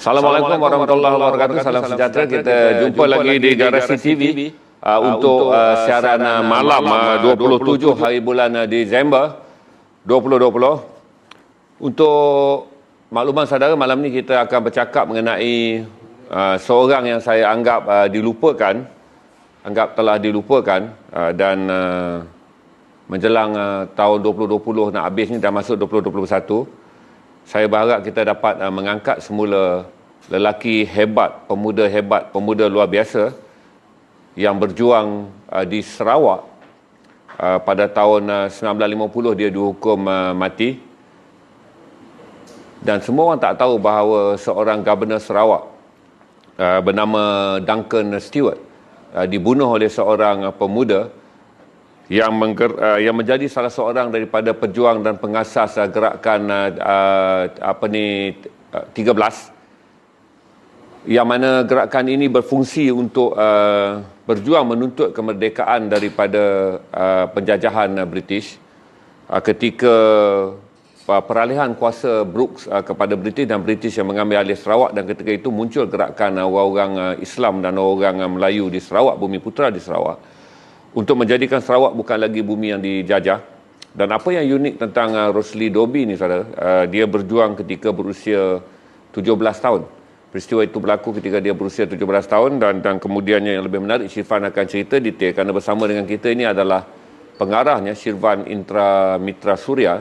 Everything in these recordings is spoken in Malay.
Assalamualaikum warahmatullahi wabarakatuh. Salam sejahtera. Kita jumpa lagi di Garasi TV untuk siaran malam 27 hari bulan Disember 2020. Untuk makluman saudara, malam ni kita akan bercakap mengenai seorang yang saya anggap telah dilupakan dan menjelang tahun 2020 nak habis ni, dah masuk 2021. Saya berharap kita dapat mengangkat semula lelaki hebat, pemuda luar biasa yang berjuang di Sarawak. Pada tahun 1950 dia dihukum mati. Dan semua orang tak tahu bahawa seorang Governor Sarawak bernama Duncan Stewart dibunuh oleh seorang pemuda yang menjadi salah seorang daripada pejuang dan pengasas gerakan 13, yang mana gerakan ini berfungsi untuk berjuang menuntut kemerdekaan daripada penjajahan British ketika peralihan kuasa Brooks kepada British dan British yang mengambil alih Sarawak. Dan ketika itu muncul gerakan orang-orang Islam dan orang Melayu di Sarawak, Bumi Putera di Sarawak, untuk menjadikan Sarawak bukan lagi bumi yang dijajah. Dan apa yang unik tentang Rosely Dobbie ni, saudara, dia berjuang ketika berusia 17 tahun. Peristiwa itu berlaku ketika dia berusia 17 tahun dan kemudiannya yang lebih menarik, Shirvan akan cerita detail kerana bersama dengan kita ini adalah pengarahnya, Shirvan Intra Mitra Surya.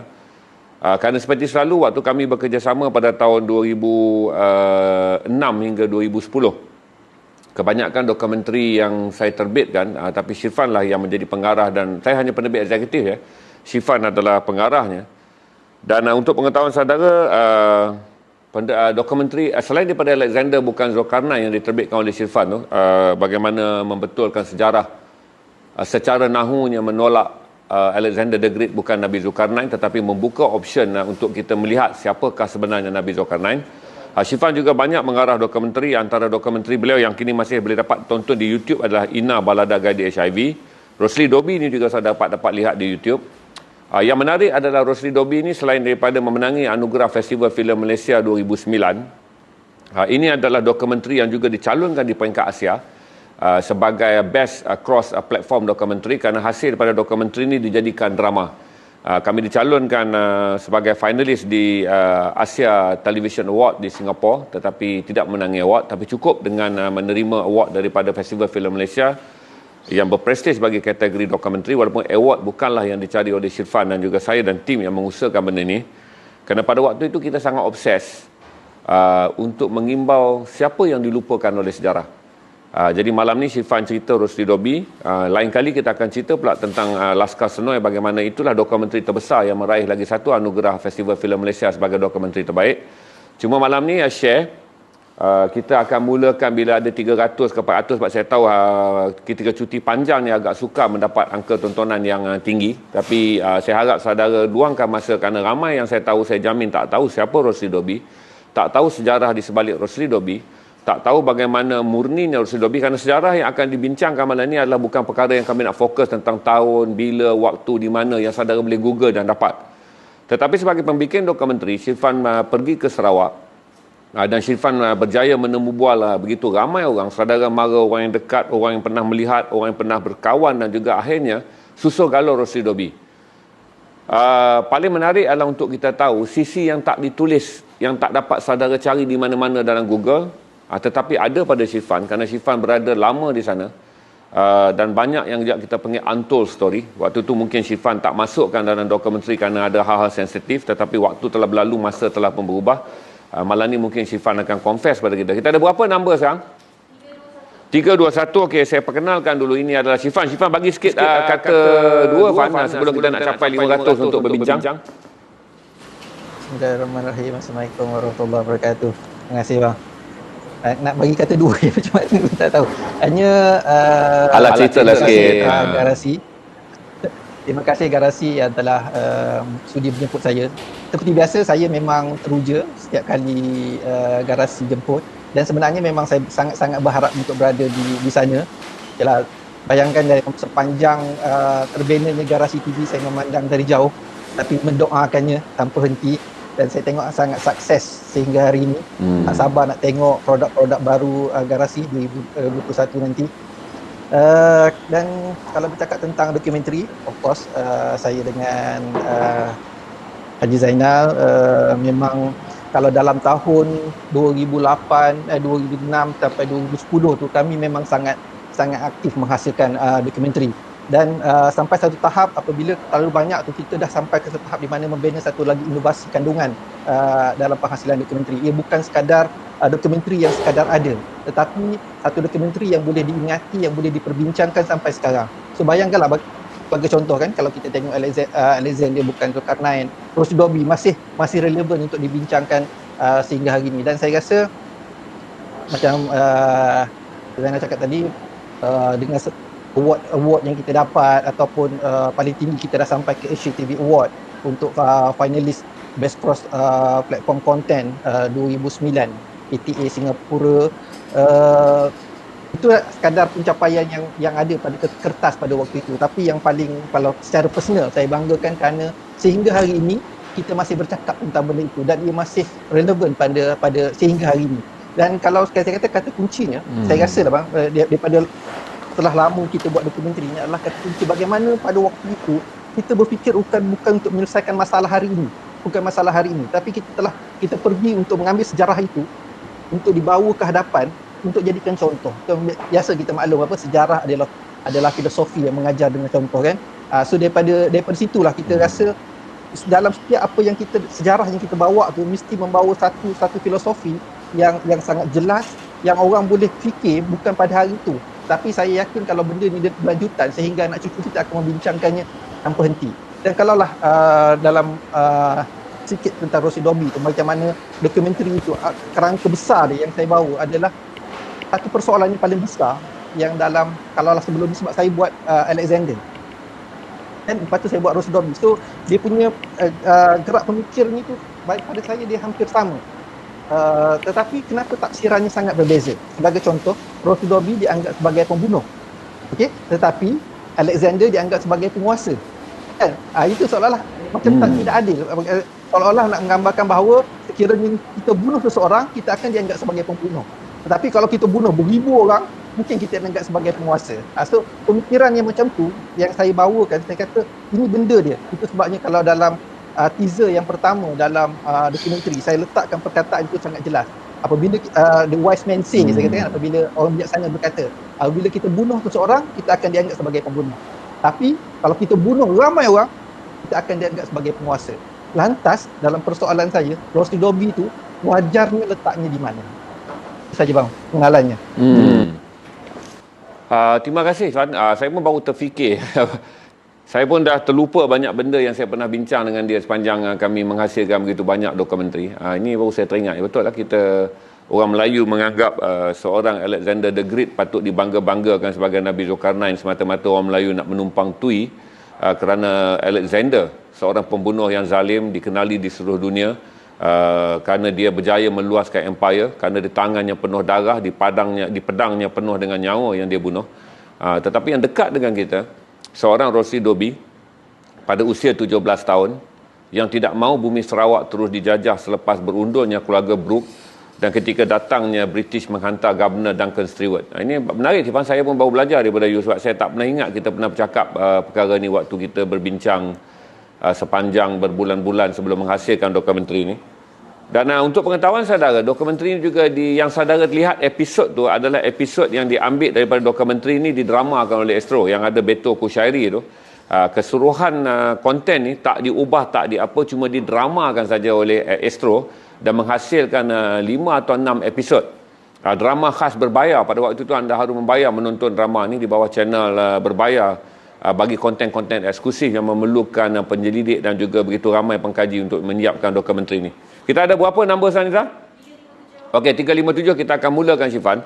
Kerana seperti selalu, waktu kami bekerjasama pada tahun 2006 hingga 2010, kebanyakan dokumentari yang saya terbitkan, tapi Shirvan lah yang menjadi pengarah dan saya hanya penerbit eksekutif ya. Shirvan adalah pengarahnya. Dan untuk pengetahuan saudara, dokumentari selain daripada Alexander bukan Zulkarnain yang diterbitkan oleh Shirvan tu, bagaimana membetulkan sejarah secara nahunya menolak Alexander the Great bukan Nabi Zulkarnain, tetapi membuka option untuk kita melihat siapakah sebenarnya Nabi Zulkarnain. Shirvan juga banyak mengarah dokumentari. Antara dokumentari beliau yang kini masih boleh dapat tonton di YouTube adalah Ina Balada Guide HIV. Rosely Dobbie ini juga saya dapat lihat di YouTube. Yang menarik adalah Rosely Dobbie ini selain daripada memenangi anugerah Festival Filem Malaysia 2009, ini adalah dokumentari yang juga dicalonkan di peringkat Asia sebagai Best Cross Platform Dokumentari kerana hasil daripada dokumentari ini dijadikan drama. Kami dicalonkan sebagai finalis di Asia Television Award di Singapura, tetapi tidak menangi award, tapi cukup dengan menerima award daripada Festival Filem Malaysia yang berprestij bagi kategori dokumentari, walaupun award bukanlah yang dicari oleh Shirvan dan juga saya dan tim yang mengusahakan benda ini. Kerana pada waktu itu kita sangat obses untuk mengimbau siapa yang dilupakan oleh sejarah. Jadi malam ni Shirvan cerita Rosely Dobbie. Lain kali kita akan cerita pula tentang Laskar Senoi, bagaimana itulah dokumentari terbesar yang meraih lagi satu anugerah Festival Filem Malaysia sebagai dokumentari terbaik. Cuma malam ni kita akan mulakan bila ada 300 ke 400, sebab saya tahu ketika cuti panjang ni agak sukar mendapat angka tontonan yang tinggi. Tapi saya harap saudara luangkan masa kerana ramai yang saya tahu, saya jamin tak tahu siapa Rosely Dobbie, tak tahu sejarah di sebalik Rosely Dobbie, tak tahu bagaimana murninya Rosely Dobbie. Kerana sejarah yang akan dibincangkan malam ini adalah bukan perkara yang kami nak fokus tentang tahun, bila, waktu, di mana, yang saudara boleh Google dan dapat. Tetapi sebagai pembikin dokumentari, Shirvan pergi ke Sarawak dan Shirvan berjaya menemu bual begitu ramai orang, saudara mara, orang yang dekat, orang yang pernah melihat, orang yang pernah berkawan, dan juga akhirnya susul galau Rosely Dobbie. Paling menarik adalah untuk kita tahu sisi yang tak ditulis, yang tak dapat saudara cari di mana-mana dalam Google, tetapi ada pada Shirvan kerana Shirvan berada lama di sana, dan banyak yang kita panggil untold story. Waktu tu mungkin Shirvan tak masukkan dalam dokumentari kerana ada hal-hal sensitif, tetapi waktu telah berlalu, masa telah pun berubah. Malam ni mungkin Shirvan akan confess pada kita. Kita ada berapa number sekarang? 321. Okey, saya perkenalkan dulu. Ini adalah Shirvan. Shirvan bagi sikit kata dua Fan sebelum kita nak capai 500 untuk berbincang. Bismillahirrahmanirrahim. Assalamualaikum warahmatullahi wabarakatuh. Terima kasih bang. Nak bagi kata dua ya, macam mana tak tahu. Hanya alat ceritalah sikit. Garasi. Terima kasih Garasi yang telah sudi menjemput saya. Seperti biasa, saya memang teruja setiap kali Garasi jemput, dan sebenarnya memang saya sangat-sangat berharap untuk berada di sana. Yalah, bayangkan dari sepanjang terbinanya Garasi TV, saya memandang dari jauh tapi mendoakannya tanpa henti. dan saya tengok sangat sukses sehingga hari ini. Tak sabar nak tengok produk-produk baru Garasi 2021 nanti. Dan kalau bercakap tentang dokumentari, of course saya dengan Haji Zainal memang kalau dalam tahun 2008, 2006 sampai 2010 tu kami memang sangat aktif menghasilkan dokumentari. Dan sampai satu tahap apabila terlalu banyak tu kita dah sampai ke satu tahap di mana membina satu lagi inovasi kandungan dalam penghasilan dokumentari. Ia bukan sekadar dokumentari yang sekadar ada, tetapi satu dokumentari yang boleh diingati, yang boleh diperbincangkan sampai sekarang. So bayangkanlah sebagai contoh kan, kalau kita tengok Alexander Bukan Zulkarnain, Rosy Dobi masih relevan untuk dibincangkan sehingga hari ini. Dan saya rasa macam Zainal cakap tadi, dengan award yang kita dapat ataupun paling tinggi kita dah sampai ke Asia TV Award untuk finalis Best Cross Platform Content 2009 ATA Singapura, itu sekadar pencapaian yang ada pada kertas pada waktu itu. Tapi yang paling, kalau secara personal saya banggakan kerana sehingga hari ini kita masih bercakap tentang benda itu dan ia masih relevan pada sehingga hari ini. Dan kalau saya kata kuncinya, saya rasa lah bang, daripada setelah lama kita buat dokumentari ini adalah kata kunci bagaimana pada waktu itu kita berfikir bukan untuk menyelesaikan masalah hari ini, tapi kita pergi untuk mengambil sejarah itu untuk dibawa ke hadapan untuk jadikan contoh. Biasa kita maklum sejarah adalah filosofi yang mengajar dengan contoh kan. So daripada situlah kita rasa dalam setiap apa yang sejarah yang kita bawa tu mesti membawa satu filosofi yang sangat jelas, yang orang boleh fikir bukan pada hari itu. Tapi saya yakin kalau benda ni berlanjutan sehingga anak cucu kita akan membincangkannya tanpa henti. Dan kalaulah dalam sikit tentang Rosy Dobi tu, macam mana dokumentari itu, kerangka besar dia yang saya bawa adalah satu persoalan yang paling besar yang dalam, kalaulah sebelum ni sebab saya buat Alexander dan lepas tu saya buat Rosy Dobi. So dia punya gerak pemikirnya tu pada saya dia hampir sama. Tetapi kenapa taksirannya sangat berbeza? Sebagai contoh, Rosy Dobi dianggap sebagai pembunuh, okey, tetapi Alexander dianggap sebagai penguasa. Kan? Itu seolah-olah macam tidak adil. Seolah-olah nak menggambarkan bahawa sekiranya kita bunuh seseorang, kita akan dianggap sebagai pembunuh. Tetapi kalau kita bunuh beribu orang, mungkin kita dianggap sebagai penguasa. So pemikiran yang macam tu yang saya bawakan, saya kata ini benda dia. Itu sebabnya kalau dalam teaser yang pertama dalam dokumentari, saya letakkan perkataan itu sangat jelas. Apabila the wise man say, saya katakan, apabila orang bijaksana berkata, apabila kita bunuh seseorang, kita akan dianggap sebagai pembunuh. Tapi kalau kita bunuh ramai orang, kita akan dianggap sebagai penguasa. Lantas dalam persoalan saya, Rosy Dobi itu wajarnya letaknya di mana? Itu saja bang pengenalannya. Terima kasih Fan. Saya pun baru terfikir. Saya pun dah terlupa banyak benda yang saya pernah bincang dengan dia sepanjang kami menghasilkan begitu banyak dokumentari. Ini baru saya teringat. Betul lah, kita orang Melayu menganggap seorang Alexander the Great patut dibangga-banggakan sebagai Nabi Zulkarnain semata-mata orang Melayu nak menumpang tui kerana Alexander seorang pembunuh yang zalim, dikenali di seluruh dunia kerana dia berjaya meluaskan empire, kerana di tangannya penuh darah, di pedangnya penuh dengan nyawa yang dia bunuh. Tetapi yang dekat dengan kita, seorang Rosy Dobi pada usia 17 tahun yang tidak mahu bumi Sarawak terus dijajah selepas berundurnya keluarga Brooke dan ketika datangnya British menghantar Governor Duncan Stewart. Ini menarik, saya pun baru belajar daripada you sebab saya tak pernah ingat kita pernah bercakap perkara ni waktu kita berbincang sepanjang berbulan-bulan sebelum menghasilkan dokumentari ini. Dan untuk pengetahuan saudara, dokumentari ini juga yang saudara lihat episod tu adalah episod yang diambil daripada dokumentari ini didramakan oleh Astro yang ada Beto Kushairi tu. Keseluruhan konten ni tak diubah, tak diapa, cuma didramakan saja oleh Astro dan menghasilkan 5 atau 6 episod. Drama khas berbayar. Pada waktu itu anda harus membayar menonton drama ni di bawah channel berbayar bagi konten-konten eksklusif yang memerlukan penyelidik dan juga begitu ramai pengkaji untuk menyiapkan dokumentari ini. Kita ada berapa nombor Sanita? Okey, 357 kita akan mulakan Syifan.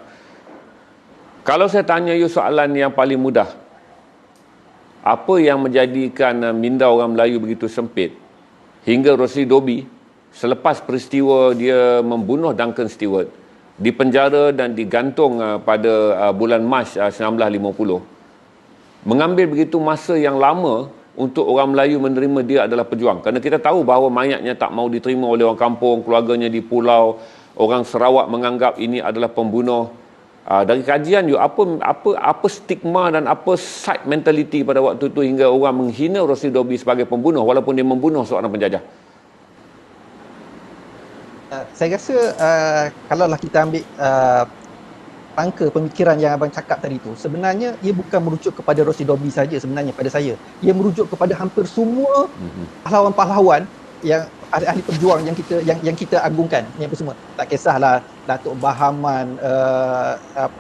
Kalau saya tanya you soalan yang paling mudah, apa yang menjadikan minda orang Melayu begitu sempit hingga Rosy Dobi selepas peristiwa dia membunuh Duncan Stewart dipenjara dan digantung pada bulan Mac 1950, mengambil begitu masa yang lama untuk orang Melayu menerima dia adalah pejuang. Kerana kita tahu bahawa mayatnya tak mau diterima oleh orang kampung, keluarganya di pulau, orang Sarawak menganggap ini adalah pembunuh. Dari kajian you, apa stigma dan apa side mentality pada waktu itu hingga orang menghina Rosli Dobi sebagai pembunuh walaupun dia membunuh seorang penjajah? Saya rasa kalaulah kita ambil rangka pemikiran yang abang cakap tadi tu, sebenarnya ia bukan merujuk kepada Rosli Dobi saja sebenarnya pada saya. Ia merujuk kepada hampir semua pahlawan-pahlawan yang ahli perjuang yang kita agungkan, yang apa semua. Tak kisahlah Datuk Bahaman,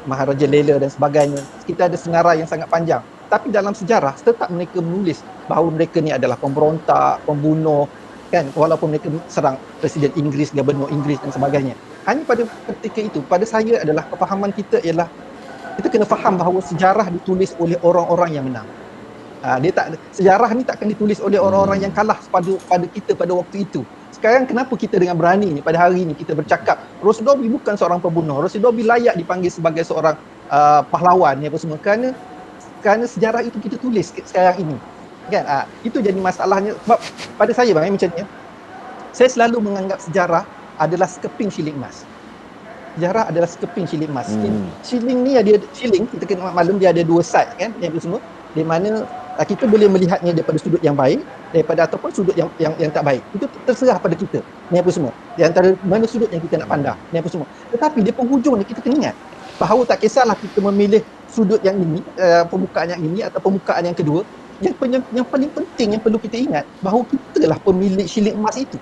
Maharaja Lela dan sebagainya. Kita ada senarai yang sangat panjang. Tapi dalam sejarah tetap mereka menulis bahawa mereka ni adalah pemberontak, pembunuh, kan, walaupun mereka serang Presiden Inggeris, Gubernur Inggeris dan sebagainya. Hanya pada ketika itu, pada saya adalah kefahaman kita ialah kita kena faham bahawa sejarah ditulis oleh orang-orang yang menang. Sejarah ni takkan ditulis oleh orang-orang yang kalah pada kita pada waktu itu. Sekarang kenapa kita dengan berani ni pada hari ni kita bercakap Rosli Dobi bukan seorang pembunuh, Rosli Dobi layak dipanggil sebagai seorang pahlawan ni apa semua, kerana sejarah itu kita tulis sekarang ini, kan. Itu jadi masalahnya. Sebab pada saya bang, macam ni, saya selalu menganggap sejarah adalah sekeping shilling emas. Sejarah adalah sekeping shilling emas. Shilling ni ada shilling, kita kena maklum dia ada dua side, kan, yang semua, di mana kita boleh melihatnya daripada sudut yang baik ataupun sudut yang tak baik. Itu terserah pada kita. Ni apa semua. Di antara mana sudut yang kita nak pandang. Ni apa semua. Tetapi di penghujung ni kita kena ingat bahawa tak kisahlah kita memilih sudut yang ini, pembukaan yang ini atau pembukaan yang kedua, yang paling penting yang perlu kita ingat bahawa kita lah pemilik shilling emas itu.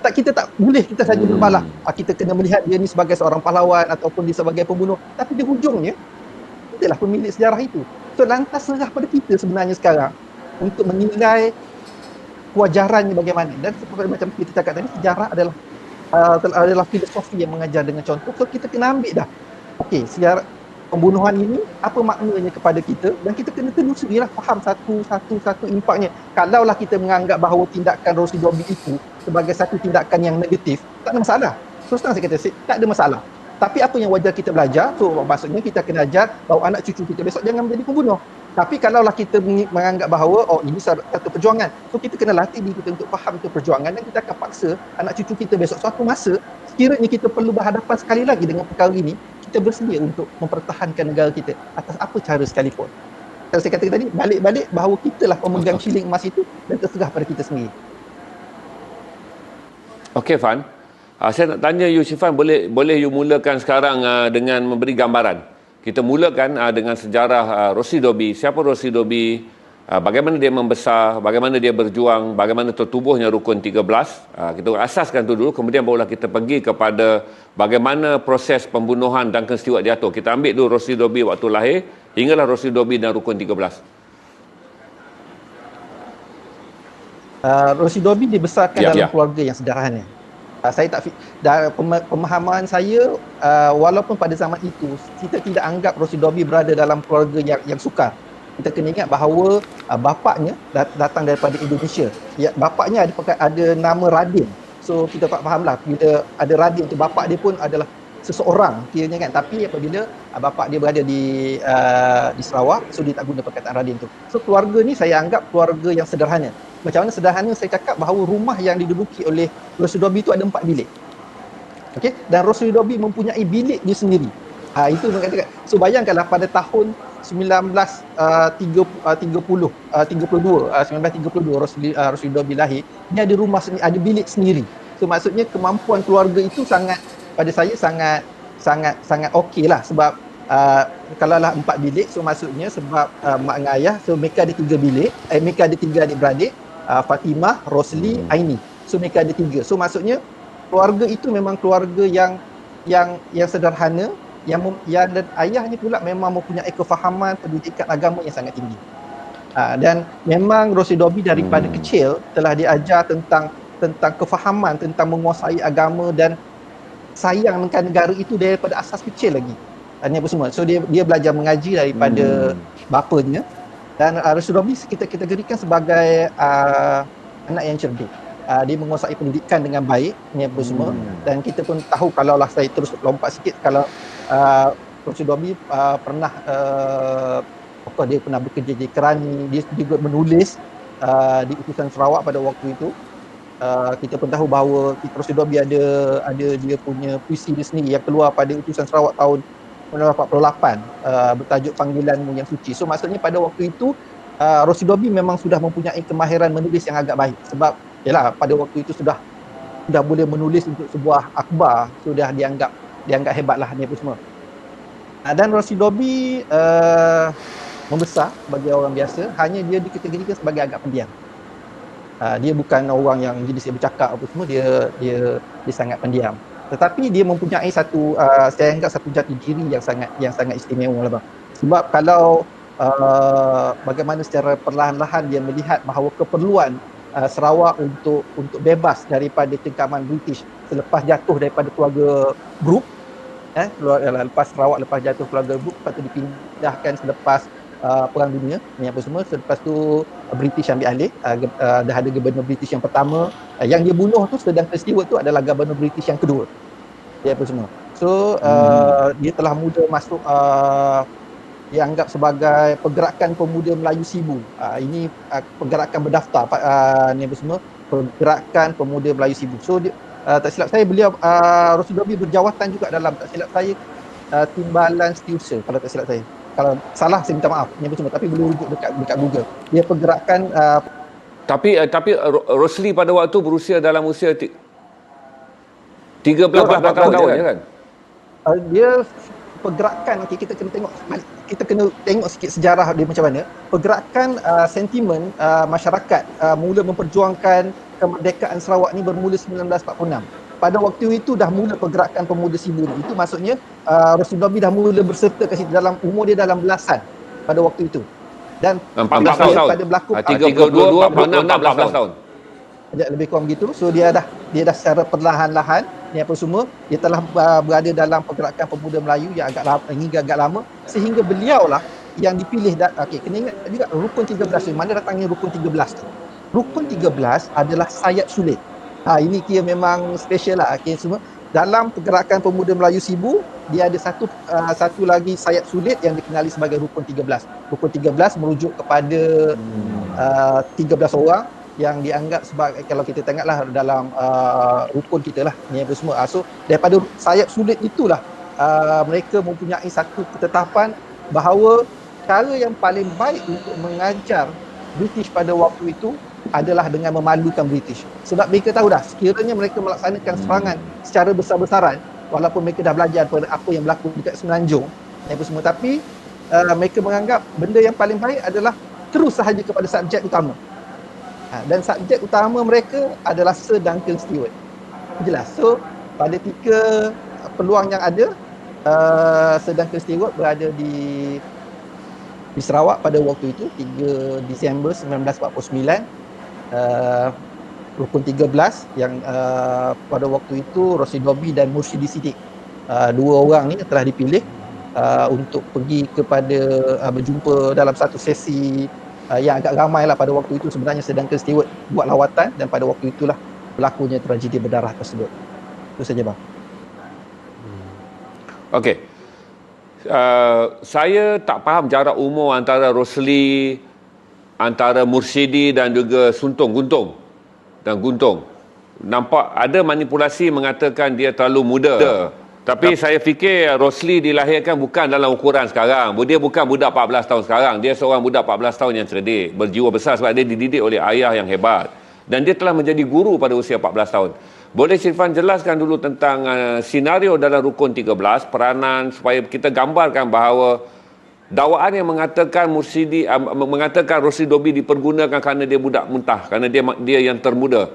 Kita tak boleh kita saja berbalah. Kita kena melihat dia ni sebagai seorang pahlawan ataupun dia sebagai pembunuh. Tapi di hujungnya kita lah pemilik sejarah itu. So lantas serah pada kita sebenarnya sekarang untuk menilai kewajarannya bagaimana. Dan seperti macam kita cakap tadi, sejarah adalah filosofi yang mengajar dengan contoh. So kita kena ambil dah, okey, sejarah pembunuhan ini apa maknanya kepada kita, dan kita kena telusurilah, faham satu impaknya. Kalaulah kita menganggap bahawa tindakan Rosli Dobi itu sebagai satu tindakan yang negatif, tak ada masalah. Terus terang saya kata, tak ada masalah. Tapi apa yang wajar kita belajar, so maksudnya kita kena ajar bahawa anak cucu kita besok jangan menjadi pembunuh. Tapi kalaulah kita menganggap bahawa ini satu perjuangan, so kita kena latih diri kita untuk faham itu perjuangan, dan kita akan paksa anak cucu kita besok suatu masa sekiranya kita perlu berhadapan sekali lagi dengan perkara ini, kita bersedia untuk mempertahankan negara kita atas apa cara sekalipun. Kalau saya katakan tadi, balik-balik bahawa kitalah pemegang shilling emas itu dan terserah pada kita sendiri. Okey Fan, saya nak tanya you Syifan, boleh you mulakan sekarang dengan memberi gambaran. Kita mulakan dengan sejarah Rosli Dobi. Siapa Rosli Dobi? Bagaimana dia membesar, bagaimana dia berjuang, bagaimana tertubuhnya Rukun 13. Kita asaskan tu dulu, kemudian barulah kita pergi kepada bagaimana proses pembunuhan Duncan Stewart diatur. Kita ambil dulu Rosli Dobi waktu lahir, hinggalah Rosli Dobi dan Rukun 13. Rosli Dobi dibesarkan dalam keluarga yang sederhana. Saya tak pemahaman saya, walaupun pada zaman itu kita tidak anggap Rosli Dobi berada dalam keluarga yang sukar. Kita kena ingat bahawa bapaknya datang daripada Indonesia. Bapaknya ada nama Radin. So kita fahamlah bila ada Radin tu, bapak dia pun adalah seseorang kiranya, kan. Tapi apabila bapak dia berada di Sarawak, so dia tak guna perkataan Radin tu. So keluarga ni saya anggap keluarga yang sederhana. Macam mana sederhana? Saya cakap bahawa rumah yang diduduki oleh Rosli Dobi itu ada 4 bilik. Okey, dan Rosli Dobi mempunyai bilik dia sendiri. Itu mengatakan. So bayangkanlah pada tahun 1932 Rosli Dobi lahir, dia ada rumah sendiri, ada bilik sendiri. So maksudnya kemampuan keluarga itu pada saya sangat okeylah, sebab kalaulah 4 bilik, so maksudnya sebab mak dengan ayah, so mereka ada 3 bilik, mereka ada 3 adik-beradik, Fatimah, Rosli, Aini. So mereka ada 3. So maksudnya keluarga itu memang keluarga yang sederhana, yang dan ayahnya pula memang mempunyai kefahaman pendidikan agama yang sangat tinggi. Dan memang Rosli Dobi daripada kecil telah diajar tentang kefahaman, tentang menguasai agama dan sayang dengan negara itu daripada asas kecil lagi. Ini apa semua. So dia belajar mengaji daripada bapanya, dan Rosli Dobi kita kategorikan sebagai anak yang cerdik. Dia menguasai pendidikan dengan baik, ni apa semua. Dan kita pun tahu, kalaulah saya terus lompat sikit, kalau Rosli Dobi pernah Of course, dia pernah bekerja di Kerani, dia juga menulis di Utusan Sarawak pada waktu itu. Kita pun tahu bahawa Rosli Dobi ada dia punya puisi dia sendiri yang keluar pada Utusan Sarawak tahun 1948, bertajuk Panggilanmu Yang Suci. So maksudnya pada waktu itu Rosli Dobi memang sudah mempunyai kemahiran menulis yang agak baik, sebab yalah pada waktu itu sudah boleh menulis untuk sebuah akhbar, sudah dianggap hebatlah ni apa semua. Dan Rosli Dobi membesar bagi orang biasa, hanya dia dikategorikan sebagai agak pendiam. Dia bukan orang yang jenis yang bercakap apa semua, dia sangat pendiam. Tetapi dia mempunyai satu saya anggap satu jati diri yang sangat istimewa lah bang. Sebab kalau bagaimana secara perlahan-lahan dia melihat bahawa keperluan Sarawak untuk bebas daripada cengkaman British selepas jatuh daripada keluarga Brooke, lepas Sarawak lepas jatuh keluarga Brooke, lepas tu dipindahkan selepas Perang Dunia ni apa semua. Selepas tu British ambil alih, dah ada gubernur British yang pertama, yang dia bunuh tu sedangkan Stewart tu adalah gubernur British yang kedua, dia apa semua. So dia telah muda masuk dianggap sebagai pergerakan pemuda Melayu Sibu. Ini pergerakan berdaftar ni apa semua, pergerakan pemuda Melayu Sibu. So dia, tak silap saya beliau Rosli Dobi berjawatan juga dalam, tak silap saya, Timbalan Setiausaha kalau tak silap saya. Kalau salah saya minta maaf ni apa semua, tapi boleh rujuk dekat Google. Dia pergerakan Tapi Rosli pada waktu berusia dalam usia 13-14 tahun je kan? Dia pergerakan, okay, kita kena tengok sikit sejarah dia macam mana. Pergerakan sentimen masyarakat mula memperjuangkan kemerdekaan Sarawak ni bermula 1946. Pada waktu itu dah mula pergerakan pemuda Sibu ni. Itu maksudnya Rosli Dobi dah mula berserta ke situ, dalam umur dia dalam belasan pada waktu itu. Dan 14 tahun. pada berlaku 32, 46, 14 tahun. Lebih kurang begitu. So dia dah secara perlahan-lahan ni apa semua, dia telah berada dalam pergerakan pemuda Melayu yang agak lama, sehingga beliau lah yang dipilih. Okey, kena ingat juga rukun 13 tu. Mana datangnya rukun 13 tu? Rukun 13 adalah sayap sulit. Ini kira memang special lah, okay, semua. Dalam pergerakan pemuda Melayu Sibu, dia ada satu lagi sayap sulit yang dikenali sebagai rukun 13. Rukun 13 merujuk kepada 13 orang yang dianggap sebagai, kalau kita tengoklah dalam rukun kita lah ni apa semua. So daripada sayap sulit itulah mereka mempunyai satu ketetapan bahawa cara yang paling baik untuk mengajar British pada waktu itu adalah dengan memalukan British. Sebab mereka tahu dah, sekiranya mereka melaksanakan serangan secara besar-besaran, walaupun mereka dah belajar pada apa yang berlaku dekat Semenanjung apa semua, tapi mereka menganggap benda yang paling baik adalah terus sahaja kepada subjek utama. Dan subjek utama mereka adalah Sir Duncan Stewart. Jelas. So pada 3 peluang yang ada, Sir Duncan Stewart berada di Sarawak pada waktu itu 3 Disember 1949. Rukun 13 yang pada waktu itu Rosli Dobi dan Mursyidi Siddiq, 2 orang ni telah dipilih untuk pergi kepada berjumpa dalam satu sesi yang agak ramai lah pada waktu itu. Sebenarnya sedangkan Stewart buat lawatan, dan pada waktu itulah berlakunya tragedi berdarah tersebut. Itu saja bang. Okey. Saya tak faham jarak umur antara Rosli, antara Mursyidi dan juga Guntung. Nampak ada manipulasi mengatakan dia terlalu muda. Tapi saya fikir Rosli dilahirkan bukan dalam ukuran sekarang. Dia bukan budak 14 tahun sekarang. Dia seorang budak 14 tahun yang cerdik, berjiwa besar sebab dia dididik oleh ayah yang hebat. Dan dia telah menjadi guru pada usia 14 tahun. Boleh Sirfan jelaskan dulu tentang senario dalam rukun 13, peranan, supaya kita gambarkan bahawa dakwaan yang mengatakan mengatakan Rosli Dobi dipergunakan kerana dia budak muntah, kerana dia yang termuda.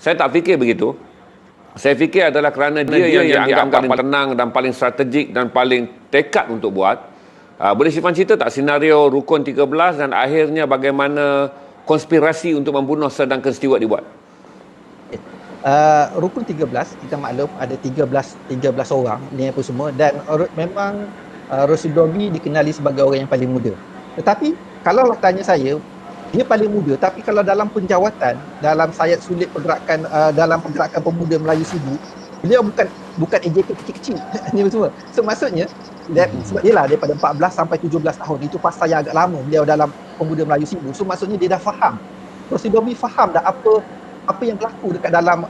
Saya tak fikir begitu. Saya fikir adalah kerana dia yang dianggap paling tenang dan paling strategik dan paling tekad untuk buat. Boleh Sifan cerita tak senario rukun 13 dan akhirnya bagaimana konspirasi untuk membunuh Sir Duncan Stewart dibuat? Rukun 13, kita maklum ada 13 orang ni apa semua, dan memang Rosli Dobi dikenali sebagai orang yang paling muda. Tetapi kalau tanya saya, dia paling muda, tapi kalau dalam penjawatan, dalam sayap sulit pergerakan dalam pergerakan pemuda Melayu Sibu, beliau bukan bukan AJK kecil-kecil. Ni semua. So maksudnya sebab dia lah daripada 14 sampai 17 tahun, itu fasa yang agak lama beliau dalam Pemuda Melayu Sibu. So maksudnya dia dah faham. Rosi Dobi faham dah apa yang berlaku dekat dalam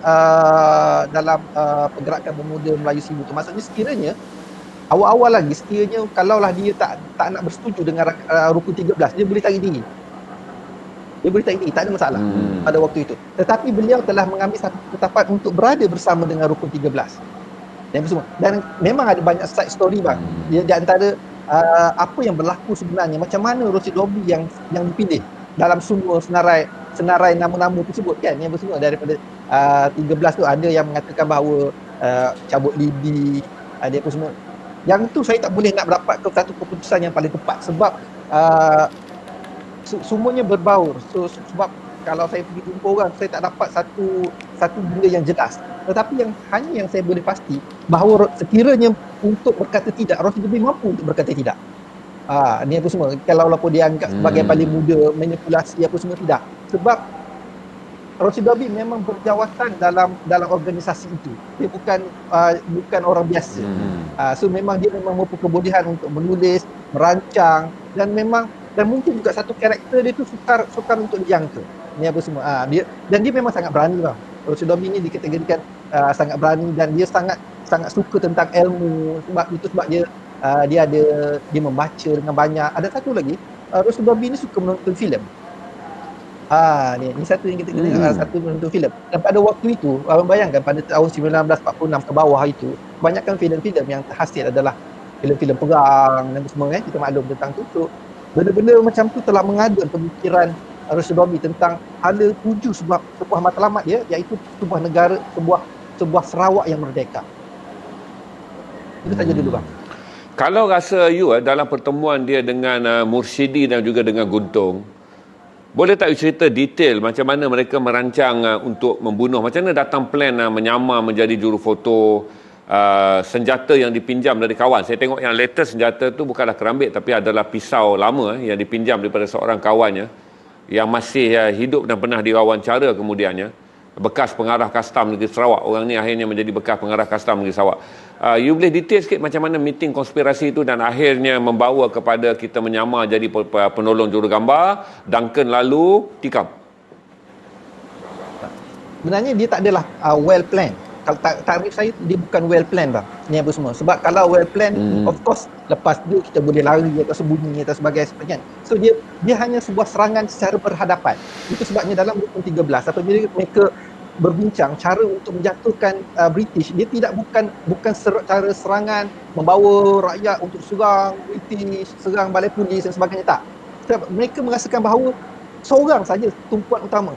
pergerakan Pemuda Melayu Sibu tu. Maksudnya sekiranya awal-awal lagi, sekiranya kalaulah dia tak nak bersetuju dengan rukun 13, dia boleh tarik diri. Dia boleh tarik diri, tak ada masalah pada waktu itu. Tetapi beliau telah mengambil satu ketetapan untuk berada bersama dengan rukun 13. Dan memang ada banyak side story bang. Dia di antara apa yang berlaku sebenarnya, macam mana Rosi Dobi yang dipilih dalam semua senarai nama-nama tersebut kan, yang semua daripada 13 tu ada yang mengatakan bahawa cabut lidi, dia pun semua. Yang tu saya tak boleh nak mendapat satu keputusan yang paling tepat sebab semuanya berbaur. So sebab kalau saya pergi jumpa orang, saya tak dapat satu benda yang jelas. Tetapi yang saya boleh pasti bahawa sekiranya untuk berkata tidak, Rosi Dobi mampu untuk berkata tidak. Ni apa semua. Kalau dia anggap sebagai paling muda, manipulasi apa semua, tidak. Sebab Rosi Dobi memang berjawatan dalam organisasi itu. Dia bukan orang biasa. So memang dia mampu kebolehan untuk menulis, merancang dan mungkin juga satu karakter dia tu sukar untuk dijangka. Ni apa semua. Dia memang sangat berani bang. Rosi Dobi ni dikategorikan sangat berani dan dia sangat suka tentang ilmu. Sebab dia membaca dengan banyak. Ada satu lagi, Rosi Dobi ni suka menonton filem. Ni satu yang kita kena satu menonton filem. Dan pada waktu itu, bayangkan pada tahun 1946 ke bawah itu, kebanyakan filem-filem yang terhasil adalah filem-filem perang dan semua kan, kita maklum tentang tu. So, benda-benda macam tu telah mengadun pemikiran Rosi Dobi tentang hala tuju sebuah matlamat dia, iaitu sebuah negara, sebuah Sarawak yang merdeka. Itu saja dulu bang. Kalau rasa dalam pertemuan dia dengan Mursyidi dan juga dengan Guntung, boleh tak cerita detail macam mana mereka merancang untuk membunuh? Macam mana datang plan menyamar menjadi juru foto, senjata yang dipinjam dari kawan? Saya tengok yang latest senjata tu bukanlah kerambit tapi adalah pisau lama yang dipinjam daripada seorang kawannya yang masih hidup dan pernah diwawancara kemudiannya. Bekas pengarah kastam negeri Sarawak. Orang ni akhirnya menjadi bekas pengarah kastam negeri Sarawak. You boleh detail sikit macam mana meeting konspirasi itu dan akhirnya membawa kepada kita menyamar jadi penolong jurugambar, Duncan lalu tikam? Sebenarnya dia tak adalah well planned. Kalau tarif saya, dia bukan well planned bang. Ni apa semua. Sebab kalau well planned, of course lepas tu kita boleh lari atau sembunyi atau sebagainya. So dia hanya sebuah serangan secara berhadapan. Itu sebabnya dalam rukun 13 apabila mereka berbincang cara untuk menjatuhkan British, dia tidak bukan cara serangan membawa rakyat untuk serang British, serang balai polis dan sebagainya, tak. Sebab mereka merasakan bahawa seorang saja tumpuan utama.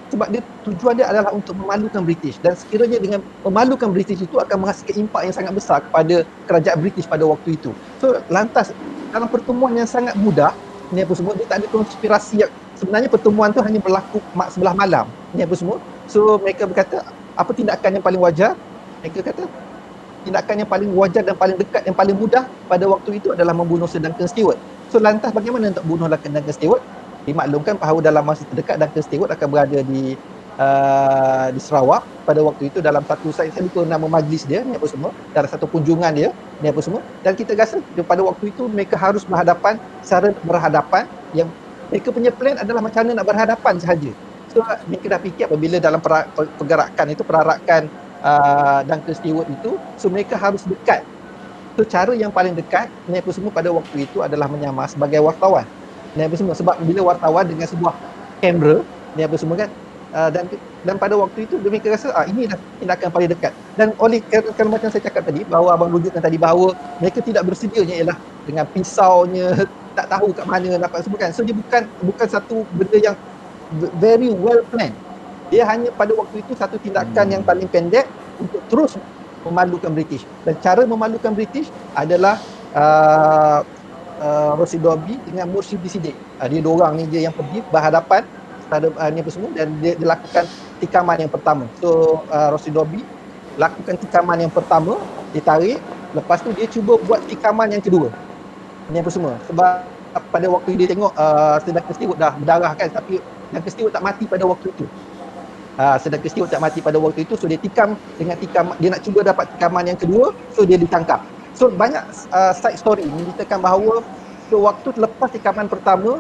Sebab tujuan dia adalah untuk memalukan British, dan sekiranya dengan memalukan British itu akan menghasilkan impak yang sangat besar kepada kerajaan British pada waktu itu. So lantas dalam pertemuan yang sangat mudah, ni apa semua, dia tak ada konspirasi yang sebenarnya. Pertemuan tu hanya berlaku sebelah malam, ni apa semua. So mereka berkata, apa tindakan yang paling wajar? Mereka kata tindakan yang paling wajar dan paling dekat, yang paling mudah pada waktu itu adalah membunuh Sir Duncan Stewart. So lantas bagaimana untuk bunuh Duncan Stewart? Dimaklumkan bahawa dalam masa terdekat Duncan Stewart akan berada di Sarawak pada waktu itu dalam satu, saya lupa nama majlis dia, ni apa semua, dalam satu kunjungan dia, ni apa semua. Dan kita rasa pada waktu itu mereka harus berhadapan secara berhadapan, yang mereka punya plan adalah macam mana nak berhadapan sahaja. So mereka dah fikir apabila dalam pergerakan itu, perarakan Duncan Stewart itu, so mereka harus dekat. So cara yang paling dekat, ni apa semua, pada waktu itu adalah menyamar sebagai wartawan. Ni apa semua, sebab bila wartawan dengan sebuah kamera, ni apa semua kan, dan pada waktu itu mereka rasa inilah tindakan paling dekat. Dan oleh kerana macam saya cakap tadi, bahawa abang wujudkan tadi, bahawa mereka tidak bersedianya ialah dengan pisaunya, tak tahu kat mana dapat semua kan. So dia bukan satu benda yang very well planned. Dia hanya pada waktu itu satu tindakan yang paling pendek untuk terus memalukan British. Dan cara memalukan British adalah Rosi Dobi dengan Mursyidi Siddiq. Dia dua orang ni je yang pergi berhadapan ni apa semua, dan dia lakukan tikaman yang pertama. So Rosi Dobi lakukan tikaman yang pertama, ditarik, lepas tu dia cuba buat tikaman yang kedua. Ni apa semua. Sebab pada waktu dia tengok Duncan Stewart dah berdarah kan, tapi Duncan Stewart tak mati pada waktu itu. Sedangkan Stewart tak mati pada waktu itu, so dia tikam dengan tikam, dia nak cuba dapat tikaman yang kedua, so dia ditangkap. So banyak side story menceritakan bahawa so waktu lepas tikaman pertama,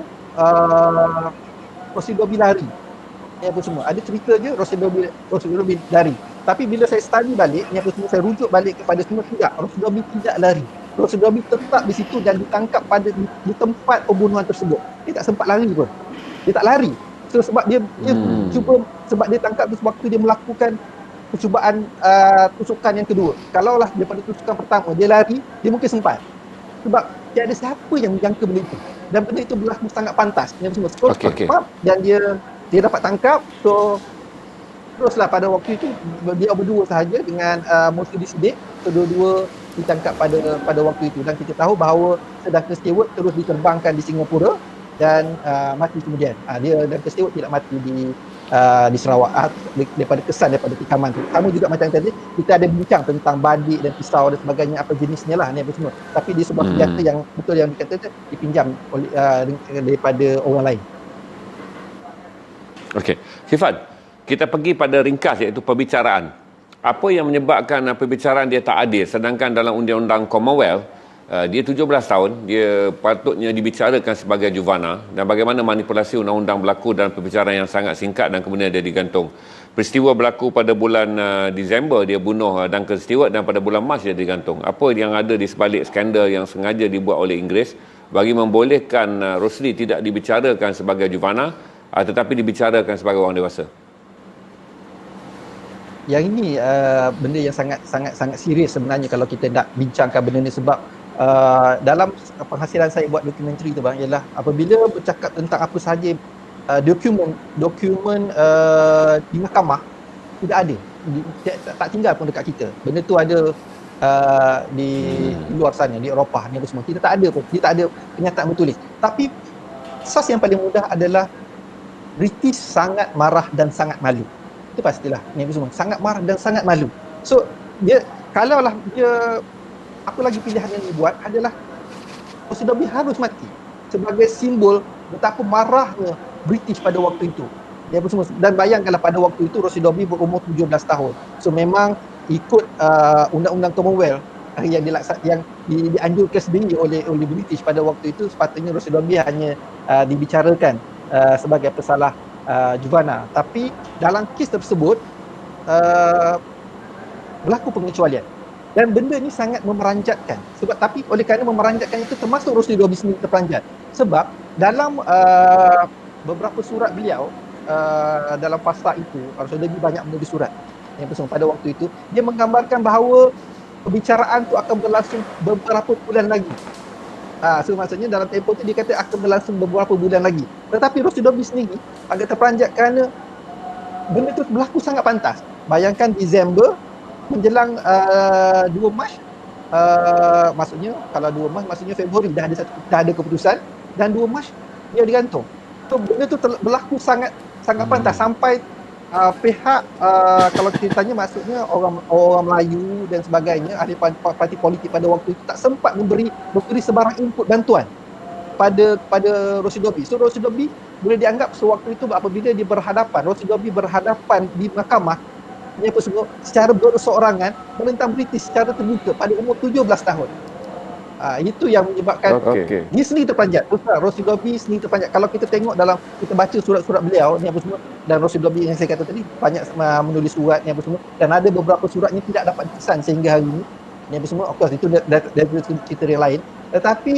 Rosie Dobby lari. Ni apa semua. Ada cerita je Rosie Dobby lari. Tapi bila saya study balik, ni apa semua, saya rujuk balik kepada semua, tidak, Rosie Dobby tidak lari. Rosie Dobby tetap di situ dan ditangkap di tempat pembunuhan tersebut. Dia tak sempat lari pun. Dia tak lari. So sebab dia cuba, sebab dia tangkap tu waktu dia melakukan percubaan tusukan yang kedua. Kalaulah daripada tusukan pertama dia lari, dia mungkin sempat. Sebab tiada siapa yang menjangka benda itu. Dan benda itu berlaku sangat pantas. Yang semua dan dia dapat tangkap. So teruslah pada waktu itu dia berdua sahaja dengan Mosudi Siddiq. So dua-dua ditangkap pada waktu itu, dan kita tahu bahawa sedangkan Stewart terus diterbangkan di Singapura dan mati kemudian. Dia dan Stewart tidak mati di Sarawak daripada kesan daripada tikaman tu. Sama juga macam tadi kita ada bincang tentang badik dan pisau dan sebagainya, apa jenisnya lah ni apa semua. Tapi di sebuah senjata yang betul yang dikatakan dipinjam oleh daripada orang lain. Okey, Syifan, kita pergi pada ringkas iaitu perbicaraan. Apa yang menyebabkan perbicaraan dia tak adil, sedangkan dalam undang-undang Commonwealth dia 17 tahun, dia patutnya dibicarakan sebagai juvana, dan bagaimana manipulasi undang-undang berlaku dalam perbicaraan yang sangat singkat dan kemudian dia digantung. Peristiwa berlaku pada bulan Disember, dia bunuh Duncan Stewart, dan pada bulan Mac dia digantung. Apa yang ada di sebalik skandal yang sengaja dibuat oleh Inggeris bagi membolehkan Rosli tidak dibicarakan sebagai juvana, tetapi dibicarakan sebagai orang dewasa? Yang ini benda yang sangat serius sebenarnya kalau kita nak bincangkan benda ni, sebab dalam penghasilan saya buat dokumentari tu bang, ialah apabila bercakap tentang apa sahaja dokumen di mahkamah, tidak ada, tak tinggal pun dekat kita. Benda tu ada di luar sana, di Eropah ni apa semua, kita tak ada pun, kita tak ada kenyataan bertulis. Tapi asas yang paling mudah adalah British sangat marah dan sangat malu. Itu pastilah ni apa semua, sangat marah dan sangat malu. So dia, kalaulah dia, apa lagi pilihan yang dibuat adalah Rosie Dobby harus mati sebagai simbol betapa marahnya British pada waktu itu. Dia apa semua. Dan bayangkanlah pada waktu itu Rosie Dobby berumur 17 tahun. So memang ikut undang-undang Commonwealth yang dianjurkan sendiri oleh British pada waktu itu, sepatutnya Rosie Dobby hanya dibicarakan sebagai pesalah juvana. Tapi dalam kes tersebut berlaku pengecualian. Dan benda ni sangat memeranjatkan. Tapi oleh kerana memeranjatkan itu, termasuk Rosie Dobby sendiri terperanjat. Sebab dalam beberapa surat beliau, dalam fasa itu, Rosie Dobby banyak menulis surat yang bersama pada waktu itu, dia menggambarkan bahawa perbicaraan tu akan berlangsung beberapa bulan lagi. So maksudnya dalam tempoh tu dia kata akan berlangsung beberapa bulan lagi. Tetapi Rosie Dobby sendiri agak terperanjat kerana benda tu berlaku sangat pantas. Bayangkan Disember menjelang 2 Mac, maksudnya kalau 2 Mac maksudnya Februari dah ada keputusan, dan 2 Mac dia digantung. So benda tu berlaku sangat pantas sampai pihak kalau kita tanya, maksudnya orang Melayu dan sebagainya, ahli parti politik pada waktu itu tak sempat memberi sebarang input bantuan pada Rosie Dobby. So Rosie Dobby boleh dianggap sewaktu itu apabila dia Rosie Dobby berhadapan di mahkamah, dia apa semua secara berseorangan menentang British secara terbuka pada umur 17 tahun. Itu yang menyebabkan dia sendiri terperanjat. Rosie Dobby sendiri terperanjat. Kalau kita tengok dalam, kita baca surat-surat beliau ni apa semua, dan Rosie Dobby yang saya kata tadi banyak menulis surat ni apa semua, dan ada beberapa suratnya tidak dapat dikesan sehingga hari ini ni apa semua. Of course itu dari cerita yang lain. Tetapi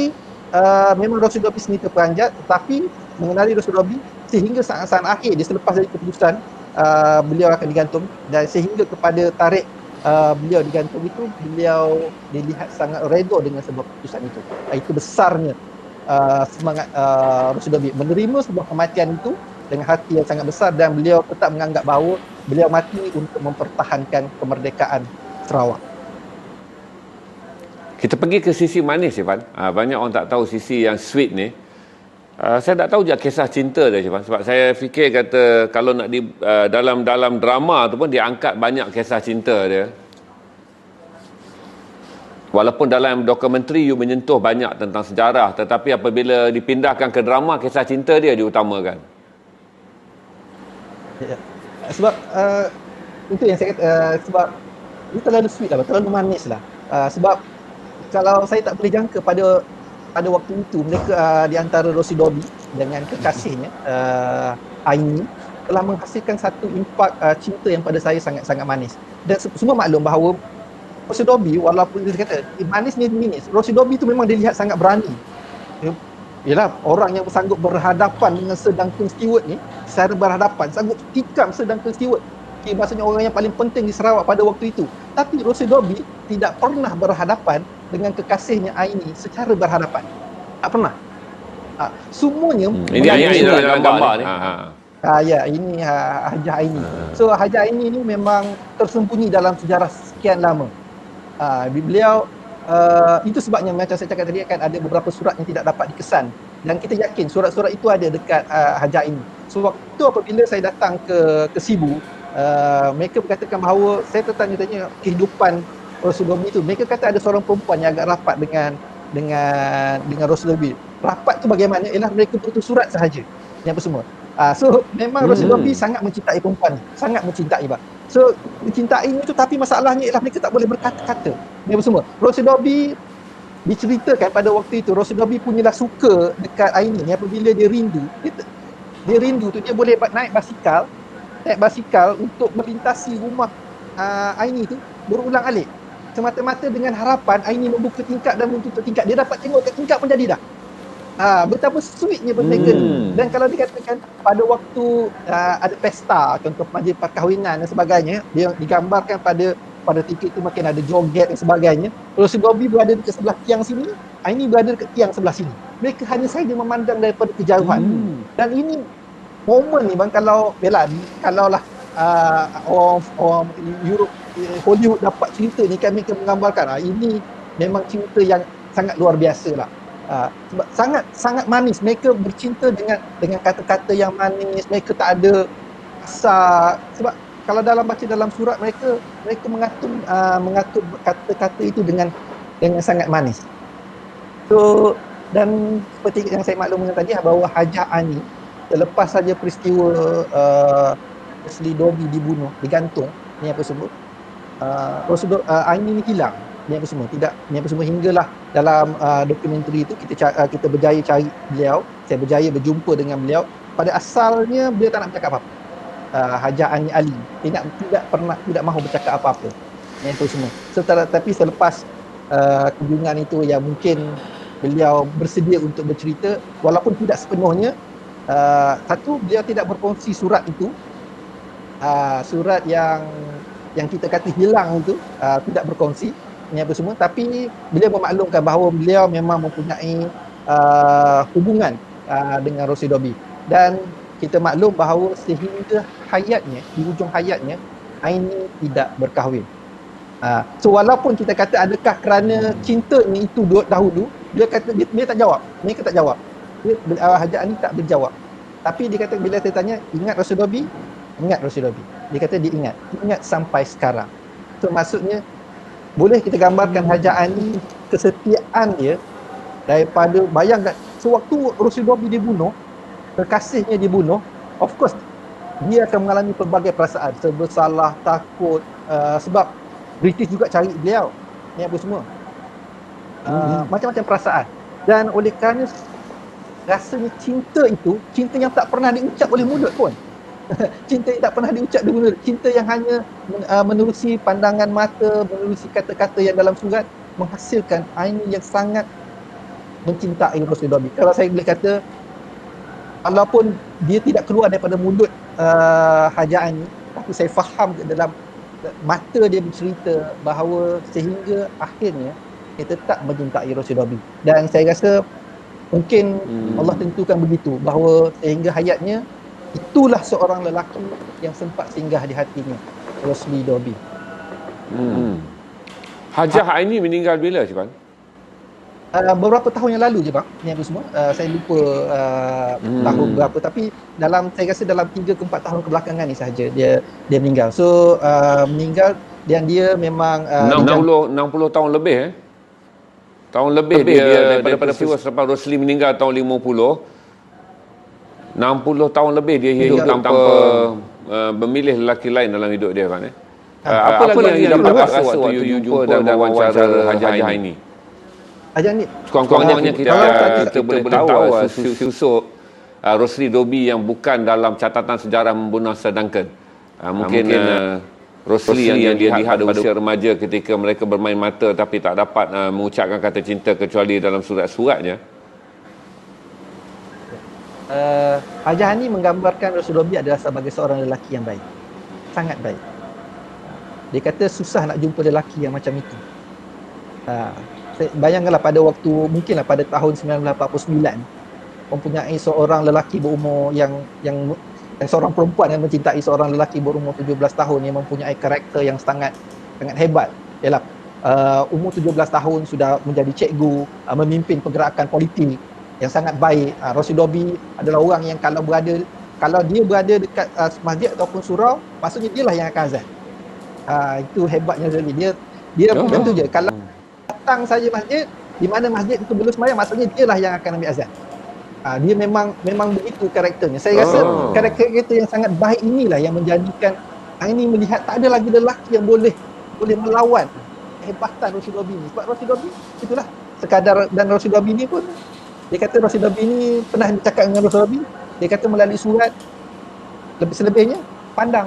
memang Rosie Dobby sendiri terperanjat. Tetapi mengenali Rosie Dobby sehingga saat-saat akhir dia, selepas dari keputusan beliau akan digantung, dan sehingga kepada tarikh beliau digantung itu, beliau dilihat sangat redha dengan sebuah keputusan itu. Itu besarnya semangat Rosie Dobby menerima sebuah kematian itu dengan hati yang sangat besar, dan beliau tetap menganggap bahawa beliau mati untuk mempertahankan kemerdekaan Sarawak. Kita pergi ke sisi manis, Syifan. Banyak orang tak tahu sisi yang sweet ni. Saya tak tahu je kisah cinta dia, Syifan. Sebab saya fikir kata kalau nak dalam drama tu pun dia angkat banyak kisah cinta dia. Walaupun dalam dokumentari you menyentuh banyak tentang sejarah, tetapi apabila dipindahkan ke drama, kisah cinta dia diutamakan. Sebab itu yang saya kata, sebab dia terlalu sweet lah, terlalu manis lah. Sebab kalau saya tak boleh jangka pada waktu itu mereka di antara Rosie Dobby dengan kekasihnya Aini telah menghasilkan satu impak cinta yang pada saya sangat-sangat manis. Dan semua maklum bahawa Rosie Dobby walaupun dia kata manis ni manis, Rosie Dobby tu memang dilihat sangat berani. Yalah, orang yang sanggup berhadapan dengan Sir Duncan Stewart ni secara berhadapan, sanggup tikam Sir Duncan Stewart. Okay, maksudnya orang yang paling penting di Sarawak pada waktu itu. Tapi Rosie Dobby tidak pernah berhadapan dengan kekasihnya Aini secara berhadapan. Tak pernah. Semuanya Ini dalam gambar ni. ya, ini Hajah Aini. So Hajah Aini ni memang tersembunyi dalam sejarah sekian lama. Beliau itu sebabnya macam saya cakap tadi kan ada beberapa surat yang tidak dapat dikesan dan kita yakin surat-surat itu ada dekat Hajah Aini. So waktu apabila saya datang ke Sibu, mereka berkatakan bahawa saya tertanya-tanya kehidupan Rosie Dobby itu. Mereka kata ada seorang perempuan yang agak rapat dengan Rosie Dobby. Rapat tu bagaimana? Ialah mereka bertutur surat sahaja. Yang apa semua. So memang Rosie Dobby sangat mencintai perempuan ni. Sangat mencintai bang. So mencintai itu tapi masalahnya ialah mereka tak boleh berkata-kata. Ni apa semua. Rosie Dobby diceritakan pada waktu itu Rosie Dobby punyalah suka dekat Aini ni apabila dia rindu. Dia rindu tu dia boleh naik basikal untuk melintasi rumah Aini tu berulang-alik. Semata-mata dengan harapan Aini membuka tingkap dan menutup tingkap. Dia dapat tengok kat tingkap pun jadi dah. Betapa sweetnya bernega ni. Dan kalau dikatakan pada waktu ada pesta, contoh majlis perkahwinan dan sebagainya, dia digambarkan pada titik itu makin ada joget dan sebagainya. Rosie Dobby berada di sebelah tiang sini, Aini berada di tiang sebelah sini. Mereka hanya saja memandang daripada kejauhan. Dan ini momen ni bang, kalau lah orang Europe, Hollywood dapat cerita ni kan mereka menggambarkan ini memang cinta yang sangat luar biasa lah. Sebab sangat manis. Mereka bercinta dengan kata-kata yang manis. Mereka tak ada rasa. Sebab kalau baca dalam surat mereka mengatur kata-kata itu dengan sangat manis. So dan seperti yang saya maklumkan tadi bahawa Hajah Ani selepas saja peristiwa Rosie Dobby dibunuh, digantung, ni apa sebut, Aini ni hilang. Ni apa semua hinggalah dalam dokumentari itu kita berjaya cari beliau. Saya berjaya berjumpa dengan beliau. Pada asalnya beliau tak nak bercakap apa-apa. Hajah Ani Ali tidak mahu bercakap apa-apa. Yang itu semua. Tapi selepas kunjungan itu yang mungkin beliau bersedia untuk bercerita walaupun tidak sepenuhnya. Satu, beliau tidak berkongsi surat itu. Surat yang kita kata hilang itu tidak berkongsi. Ini apa semua, tapi beliau memaklumkan bahawa beliau memang mempunyai hubungan dengan Rosie Dobby dan kita maklum bahawa sehingga hayatnya, di hujung hayatnya Aini tidak berkahwin. So walaupun kita kata adakah kerana cintanya itu dahulu, dia kata dia tak jawab, mereka tak jawab. Hajah Aini tak berjawab. Tapi dia kata bila saya tanya, ingat Rosie Dobby? Ingat Rosie Dobby. Dia kata dia ingat sampai sekarang. So maksudnya boleh kita gambarkan Hajah Ani kesetiaan dia daripada, bayangkan sewaktu Rosie Dobby dibunuh, kekasihnya dibunuh, of course dia akan mengalami pelbagai perasaan, bersalah, takut, sebab British juga cari beliau, ni apa semua, macam-macam perasaan. Dan oleh kerana rasanya cinta itu, cinta yang tak pernah diucap oleh mulut pun. Cinta yang tak pernah diucap di mulut, cinta yang hanya menerusi pandangan mata, menerusi kata-kata yang dalam surat, menghasilkan Aini yang sangat mencintai Rosie Dobby. Kalau saya boleh kata, walaupun dia tidak keluar daripada mulut Hajah Ani, tapi saya faham dalam mata dia bercerita bahawa sehingga akhirnya dia tetap mencintai Rosie Dobby. Dan saya rasa mungkin Allah tentukan begitu, bahawa sehingga hayatnya itulah seorang lelaki yang sempat singgah di hatinya, Rosie Dobby. Hajah Aini meninggal bila Cipan? Beberapa tahun yang lalu je bang, ni apa semua. Saya lupa tahun berapa, tapi saya rasa dalam 3 ke 4 tahun kebelakangan ni sahaja dia meninggal. So meninggal dan dia memang 60 tahun lebih tahun lebih dia daripada peristiwa selepas Rosie meninggal tahun 50. 60 tahun lebih dia hidup tanpa memilih lelaki lain dalam hidup dia, Fan? Apa lagi yang dapat rasa waktu you jumpa dan wawancara Haji ini? Haji ni Kurang-kurangnya kita boleh tahu susuk Rosli Dobi yang bukan dalam catatan sejarah membunuh Sir Duncan. Mungkin Rosli yang dilihat pada usia remaja ketika mereka bermain mata tapi tak dapat mengucapkan kata cinta kecuali dalam surat-suratnya. Haji Hani menggambarkan Rosli Dobi adalah sebagai seorang lelaki yang baik. Sangat baik. Dia kata susah nak jumpa lelaki yang macam itu. Bayangkanlah pada waktu, mungkinlah pada tahun 1949, mempunyai seorang lelaki berumur yang seorang perempuan yang mencintai seorang lelaki berumur 17 tahun yang mempunyai karakter yang sangat hebat. Ialah umur 17 tahun sudah menjadi cikgu, memimpin pergerakan politik yang sangat baik. Rosli Dobi adalah orang yang kalau dia berada dekat masjid ataupun surau, maksudnya dialah yang akan azan. Itu hebatnya Rosli. Dia macam tu je. Kalau datang saja masjid, di mana masjid itu belum sembahyang, maksudnya dialah yang akan ambil azan. Dia memang begitu karakternya. Saya rasa karakter yang sangat baik inilah yang menjadikan ini melihat tak ada lagi lelaki yang boleh melawan kehebatan Rosli Dobi ni. Sebab Rosli Dobi itulah sekadar, dan Rosli Dobi ni pun dia kata Rosli Dobi ni pernah bercakap dengan Rosli Dobi, dia kata melalui surat, selebihnya pandang.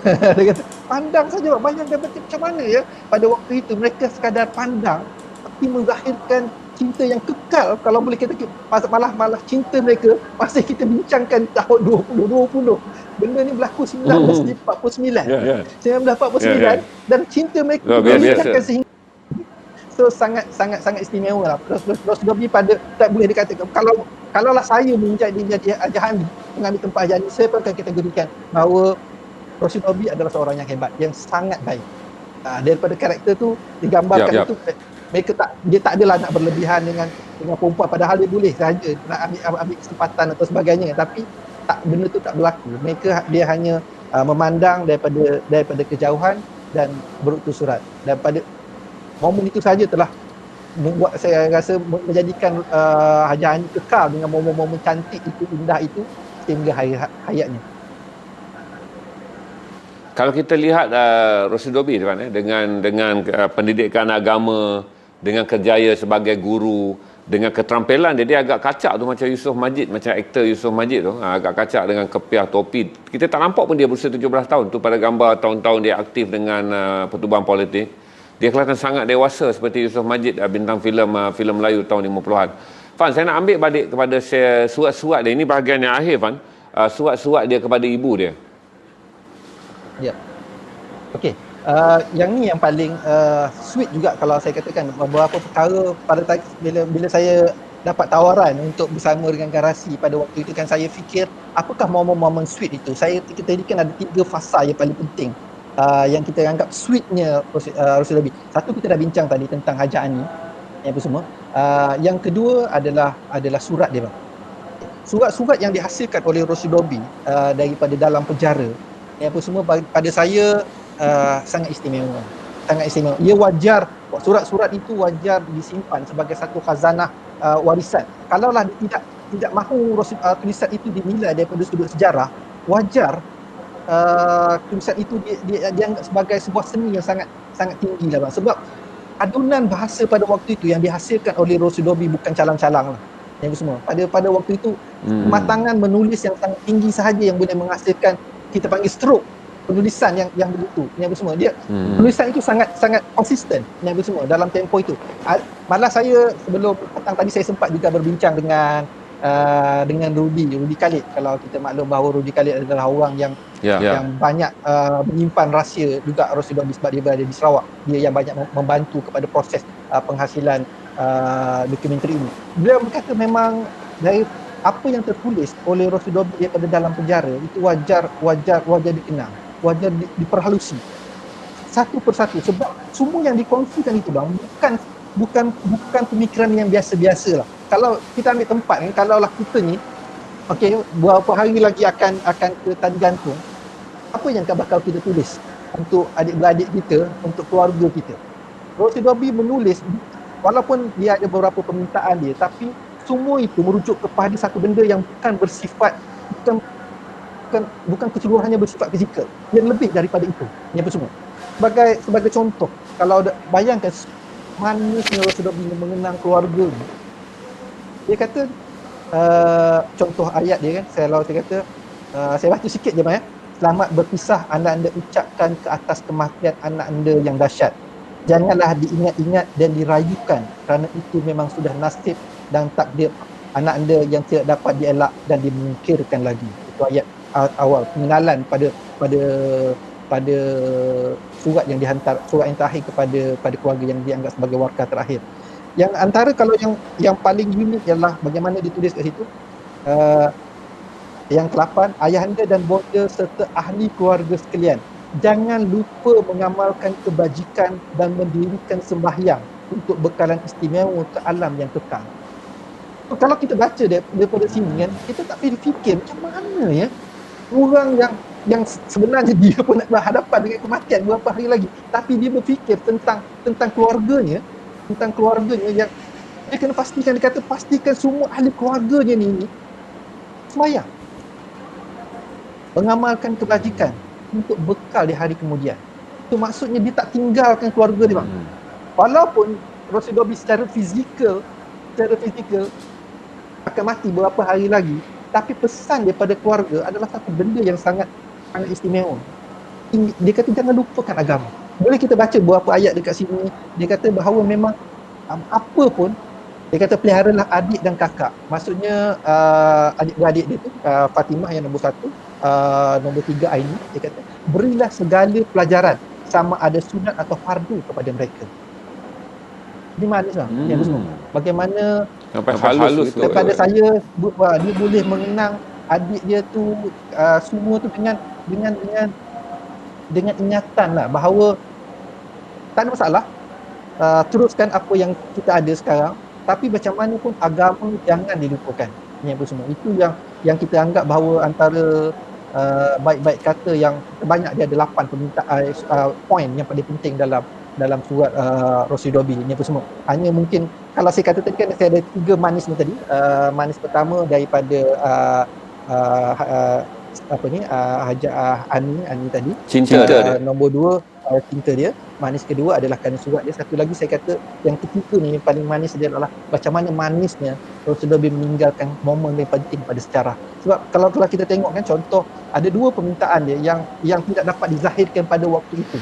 Dia kata pandang saja. Bayangkan macam mana ya pada waktu itu mereka sekadar pandang tapi menzahirkan cinta yang kekal. Kalau boleh kita malah cinta mereka masih kita bincangkan tahun 2020. Benda ni berlaku 1949. 1949 dan cinta mereka dibincangkan sehingga sangat istimewa lah. Rosli Dobi pada tak boleh dikatakan, kalaulah saya menjadi Haji Hani mengambil tempat Haji Hani, saya pun akan kategorikan bahawa Rosli Dobi adalah seorang yang hebat, yang sangat baik. Daripada karakter tu digambarkan itu, dia tak adalah nak berlebihan dengan perempuan, padahal dia boleh sahaja nak ambil kesempatan atau sebagainya, tapi benda tu tak berlaku. Dia hanya memandang daripada kejauhan dan berutus surat. Dan pada momen itu saja telah membuat, saya rasa, menjadikan Haji Hani kekal dengan momen-momen cantik itu, indah itu sehingga hayatnya. Kalau kita lihat Rosli Dobi dengan pendidikan agama, dengan kerjaya sebagai guru, dengan keterampilan dia agak kacak tu macam Yusof Majid, macam aktor Yusof Majid tu, agak kacak dengan kepiah topi. Kita tak nampak pun dia berusia 17 tahun tu pada gambar tahun-tahun dia aktif dengan pertubuhan politik. Dia kelihatan sangat dewasa seperti Yusof Majid, bintang filem Melayu tahun 50-an. Fan, saya nak ambil balik kepada surat-surat dia. Ini bahagian yang akhir, Fan. Surat-surat dia kepada ibu dia. Ya. Okey. Yang ni yang paling sweet juga kalau saya katakan. Beberapa perkara bila saya dapat tawaran untuk bersama dengan Garasi pada waktu itu, kan saya fikir apakah momen-momen sweet itu. Kita kan ada 3 fasa yang paling penting yang kita anggap sweetnya Rosli Dobi. Satu, kita dah bincang tadi tentang Haji Hani apa semua. Yang kedua adalah surat dia, bang. Surat-surat yang dihasilkan oleh Rosli Dobi daripada dalam penjara apa semua, pada saya sangat istimewa. Ia wajar, surat-surat itu wajar disimpan sebagai satu khazanah warisan. Kalaulah tidak mahu tulisan itu dinilai daripada sudut sejarah, wajar tulisan itu dianggap sebagai sebuah seni yang sangat tinggi lah, bang. Sebab adunan bahasa pada waktu itu yang dihasilkan oleh Rosli Dobi bukan calang-calang lah. Yang semua pada waktu itu kematangan menulis yang sangat tinggi sahaja yang boleh menghasilkan, kita panggil stroke penulisan yang begitu, yang semua. Dia penulisan itu sangat konsisten yang semua dalam tempoh itu. Malah saya sebelum petang tadi saya sempat juga berbincang dengan Rudy Khalid. Kalau kita maklum bahawa Rudy Khalid adalah orang yang banyak menyimpan rahsia juga Rosli Dobi sebab dia berada di Sarawak. Dia yang banyak membantu kepada proses penghasilan dokumentari ini. Beliau berkata memang dari apa yang tertulis oleh Rosli Dobi daripada dalam penjara itu wajar dikenal, wajar diperhalusi satu persatu, sebab semua yang dikongsikan itu, bang, bukan pemikiran yang biasa-biasa lah. Kalau kita ambil tempat ni, kalaulah kita ni beberapa hari lagi akan ke tadi gantung, apa yang bakal kita tulis untuk adik-beradik kita, untuk keluarga kita? Rosli Dobi menulis, walaupun dia ada beberapa permintaan dia, tapi semua itu merujuk kepada satu benda yang bukan bersifat, bukan bukan keseluruhannya bersifat fizikal, yang lebih daripada itu, ni apa semua. Sebagai contoh, kalau bayangkan manisnya Rasulullah mengenang keluarga ni, dia kata contoh ayat dia kan, saya kata saya baca sikit je ya. Selamat berpisah anak anda ucapkan ke atas kematian anak anda yang dahsyat. Janganlah diingat-ingat dan dirayukan kerana itu memang sudah nasib dan takdir anak anda yang tidak dapat dielak dan dimungkirkan lagi. Itu ayat awal pengenalan pada surat yang dihantar, surat yang terakhir kepada keluarga yang dianggap sebagai warga terakhir. Yang antara kalau yang paling unik ialah bagaimana ditulis kat situ, yang ke-8, ayahanda dan bonda serta ahli keluarga sekalian, jangan lupa mengamalkan kebajikan dan mendirikan sembahyang untuk bekalan istimewa ke alam yang kekal. So, kalau kita baca daripada sini kan, kita tak fikir macam mana ya orang yang sebenarnya dia pun nak berhadapan dengan kematian beberapa hari lagi, tapi dia berfikir tentang keluarganya, yang dia kena pastikan, dia kata pastikan semua ahli keluarganya ni sembahyang, mengamalkan kebajikan untuk bekal di hari kemudian. Itu maksudnya dia tak tinggalkan keluarga dia, bang. Walaupun Rasulullah secara fizikal akan mati beberapa hari lagi, tapi pesan daripada keluarga adalah satu benda yang sangat istimewa. Dia kata jangan lupakan agama. Boleh kita baca beberapa ayat dekat sini, dia kata bahawa memang apa pun, dia kata peliharalah adik dan kakak. Maksudnya adik-beradik dia tu, Fatimah yang nombor 1, nombor 3 Aini, dia kata berilah segala pelajaran sama ada sunat atau fardu kepada mereka. Ini manis lah. Yang semua. Bagaimana sampai halus daripada saya dia boleh mengenang adik dia tu, semua tu dengan ingatan lah bahawa tak ada masalah, teruskan apa yang kita ada sekarang, tapi macam mana pun agama jangan dilupakan. Ini apa semua. Itu yang kita anggap bahawa antara baik-baik kata yang banyak, dia ada 8 permintaan poin yang paling penting dalam surat Rasulullah ini apa semua. Hanya mungkin kalau saya kata tadi kan saya ada 3 manis ni tadi. Manis pertama daripada Hajar Ani tadi, cinta dia. Nombor 2 cinta dia. Manis kedua adalah kerana surat dia. Satu lagi saya kata yang ketiga ni yang paling manis dia adalah macam mana manisnya Rasulullah meninggalkan momen yang penting pada sejarah. Sebab kalau kita tengok kan, contoh ada 2 permintaan dia yang tidak dapat dizahirkan pada waktu itu.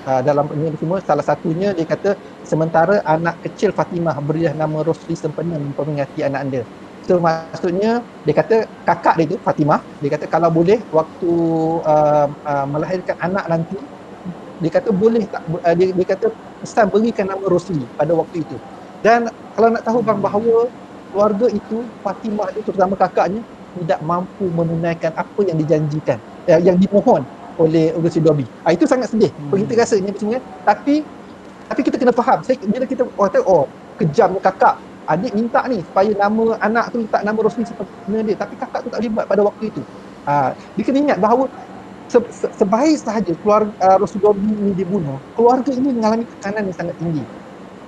Dalam ini semua, salah satunya dia kata sementara anak kecil Fatimah berilah nama Rosli sempena memperingati anak anda. So maksudnya dia kata kakak dia tu Fatimah, dia kata kalau boleh waktu melahirkan anak nanti, dia kata boleh tak, dia kata pesan berikan nama Rosli pada waktu itu. Dan kalau nak tahu bang bahawa keluarga itu, Fatimah itu terutama kakaknya, tidak mampu menunaikan apa yang dijanjikan, yang dimohon oleh Rasulullah. Itu sangat sedih. Kita rasa ni semua, tapi kita kena faham. Bila kita kejamnya kakak, adik minta ni supaya nama anak tu letak nama Rosli seperti dia, tapi kakak tu tak boleh buat pada waktu itu. Dia kena ingat bahawa sebaik sahaja keluarga Rasulullah ini dibunuh, keluarga ini mengalami tekanan yang sangat tinggi.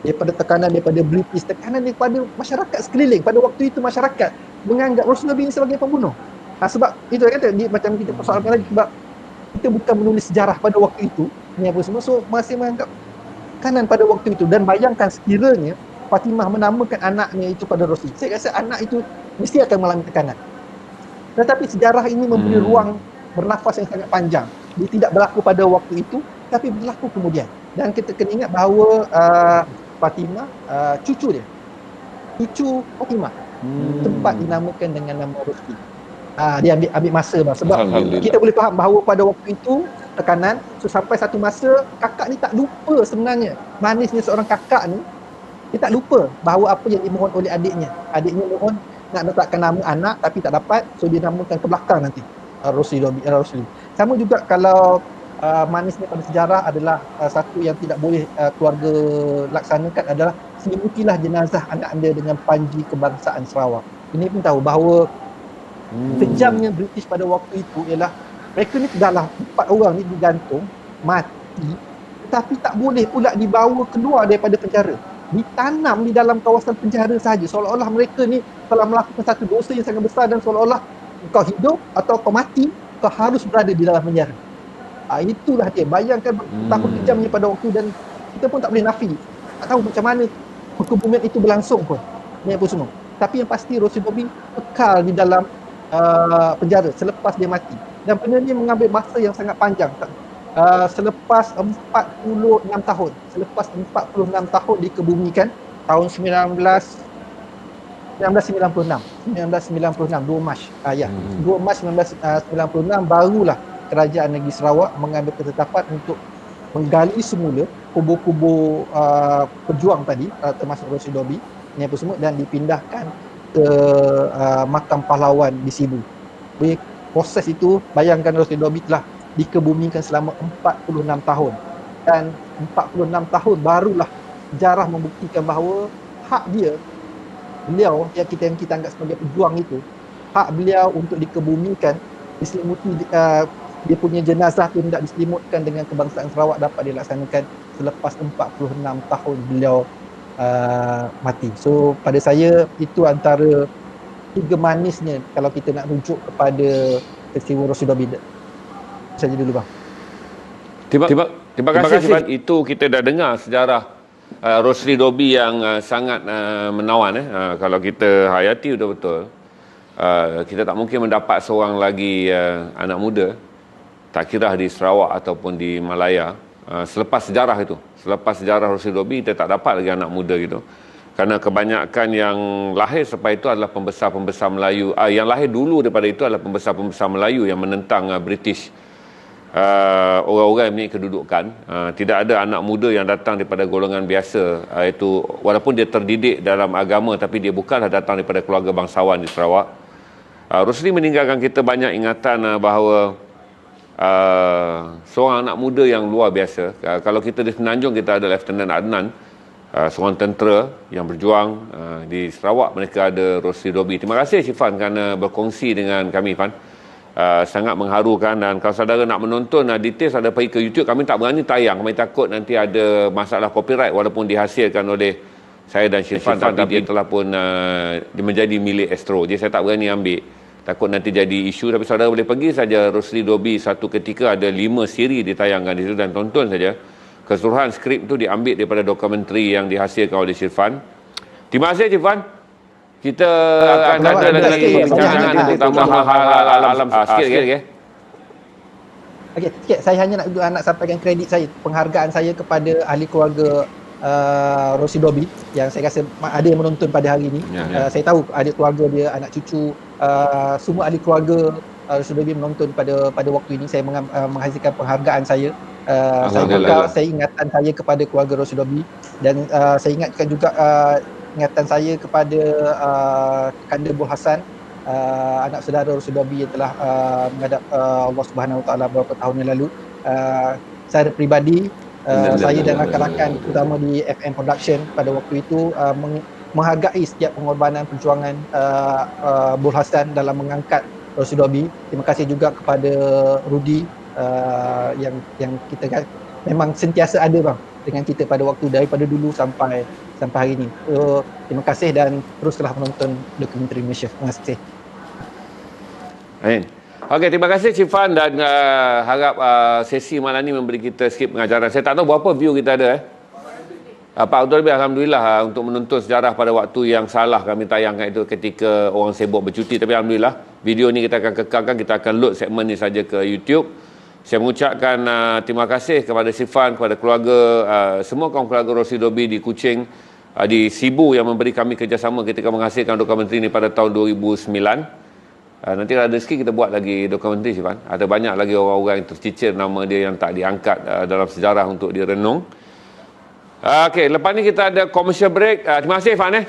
Daripada British, tekanan daripada masyarakat sekeliling. Pada waktu itu masyarakat menganggap Rasulullah ini sebagai pembunuh. Sebab itu kata dia macam kita persoalkan lagi, sebab kita bukan menulis sejarah pada waktu itu ni apa semua, so masih menganggap kanan pada waktu itu. Dan bayangkan sekiranya Fatimah menamakan anaknya itu pada Rasul, saya rasa anak itu mesti akan mengalami tekanan. Tetapi sejarah ini memberi ruang bernafas yang sangat panjang. Dia tidak berlaku pada waktu itu, tapi berlaku kemudian. Dan kita kena ingat bahawa Fatimah, cucu Fatimah sempat dinamakan dengan nama Rasul. Dia ambil masa bang. Sebab kita boleh faham bahawa pada waktu itu tekanan, so sampai satu masa kakak ni tak lupa sebenarnya. Manisnya seorang kakak ni, dia tak lupa bahawa apa yang dimohon oleh adiknya. Adiknya mohon nak letakkan nama anak tapi tak dapat, so dia namakan ke belakang nanti Rasulullah. Sama juga kalau manisnya pada sejarah adalah satu yang tidak boleh keluarga laksanakan adalah selimutilah jenazah anak anda dengan panji kebangsaan Sarawak. Ini pun tahu bahawa kejamnya British pada waktu itu ialah mereka ni dah 4 orang ni digantung mati, tetapi tak boleh pula dibawa keluar daripada penjara, ditanam di dalam kawasan penjara sahaja, seolah-olah mereka ni telah melakukan satu dosa yang sangat besar dan seolah-olah kau hidup atau kau mati, kau harus berada di dalam penjara. Itulah dia. Bayangkan betapa kejamnya pada waktu, dan kita pun tak boleh nafi. Tak tahu macam mana kebumian itu berlangsung pun. Ini apa semua. Tapi yang pasti Rosli Dobi kekal di dalam penjara selepas dia mati. Dan benda ni mengambil masa yang sangat panjang. Selepas 46 tahun. Selepas 46 tahun dikebumikan, tahun 1996, 2 Mac. 2 Mac 1996 barulah Kerajaan Negeri Sarawak mengambil ketetapan untuk menggali semula kubur-kubur pejuang tadi, termasuk Rosli Dobi ni apa semua, dan dipindahkan ke makam pahlawan di Sibu. Jadi proses itu, bayangkan Rosli Dobi telah dikebumikan selama 46 tahun, dan 46 tahun barulah sejarah membuktikan bahawa hak dia, beliau yang kita anggap sebagai pejuang itu, hak beliau untuk dikebumikan, diselimuti, dia punya jenazah tu tidak diselimutkan dengan kebangsaan Sarawak, dapat dilaksanakan selepas 46 tahun beliau mati. So pada saya itu antara tiga manisnya kalau kita nak rujuk kepada peristiwa Rosli Dobi. Saja dulu bang. Terima kasih Sifan. Itu kita dah dengar sejarah Rosli Dobi yang sangat menawan. Kalau kita hayati betul-betul, kita tak mungkin mendapat seorang lagi anak muda, tak kira di Sarawak ataupun di Malaya, selepas sejarah itu. Selepas sejarah Rosli Dobi, kita tak dapat lagi anak muda gitu. Kerana kebanyakan yang lahir selepas itu adalah pembesar-pembesar Melayu. Yang lahir dulu daripada itu adalah pembesar-pembesar Melayu yang menentang British, orang-orang yang mempunyai kedudukan. Tidak ada anak muda yang datang daripada golongan biasa, iaitu walaupun dia terdidik dalam agama, tapi dia bukanlah datang daripada keluarga bangsawan di Sarawak. Rosli meninggalkan kita banyak ingatan bahawa seorang anak muda yang luar biasa. Kalau kita di Semenanjung, kita ada Lieutenant Adnan, seorang tentera yang berjuang. Di Sarawak mereka ada Rosli Dobi. Terima kasih Syifan kerana berkongsi dengan kami, Fan. Sangat mengharukan. Dan kalau saudara nak menonton details, ada pergi ke YouTube. Kami tak berani tayang, kami takut nanti ada masalah copyright, walaupun dihasilkan oleh saya dan Syifan, tapi dia telah pun menjadi milik Astro. Jadi saya tak berani ambil, takut nanti jadi isu. Tapi saudara boleh pergi saja Rosli Dobi satu ketika, ada 5 siri ditayangkan di situ, dan tonton saja. Keseluruhan skrip itu diambil daripada dokumentari yang dihasilkan oleh Syifan. Terima kasih Syifan. Kita akan ada lagi perbincangan tentang hal-hal alam sikit lagi. Okey, sikit. Saya hanya nak sampaikan kredit saya, penghargaan saya kepada ahli keluarga Rosli Dobi yang saya rasa ada yang menonton pada hari ini. Saya tahu adik keluarga dia, anak cucu, semua ahli keluarga Rosli Dobi menonton pada waktu ini. Saya menghasilkan penghargaan saya. Saya ingatan saya kepada keluarga Rosli Dobi, dan saya ingatkan juga ingatan saya kepada Kanda Bul Hassan, anak saudara Rosli Dobi yang telah menghadap Allah Subhanahu Wa Taala beberapa tahun yang lalu. Secara peribadi, saya dan rakan-rakan terutama di FM Production pada waktu itu menghargai setiap pengorbanan perjuangan Bul Hassan dalam mengangkat Rosli Dobi. Terima kasih juga kepada Rudy yang kita memang sentiasa ada bang dengan kita pada waktu daripada dulu sampai hari ini. So, terima kasih dan teruslah menonton dokumentari Malaysia. Terima kasih. Amin. Okey, terima kasih Syifan, dan harap sesi malam ni memberi kita sikit pengajaran. Saya tak tahu berapa view kita ada. Pak Abdul Lebih, Alhamdulillah, untuk menonton sejarah pada waktu yang salah kami tayangkan itu ketika orang sibuk bercuti. Tapi Alhamdulillah, video ni kita akan kekalkan, kita akan load segmen ni saja ke YouTube. Saya mengucapkan terima kasih kepada Syifan, kepada keluarga, semua kaum keluarga Rosli Dobi di Kuching, di Sibu yang memberi kami kerjasama ketika menghasilkan dokumentari ini pada tahun 2009. Nanti kalau ada rezeki kita buat lagi dokumentari, Syifan. Ada banyak lagi orang-orang yang tercicir nama dia yang tak diangkat dalam sejarah untuk direnung. Okey, lepas ni kita ada commercial break. Terima kasih Syifan.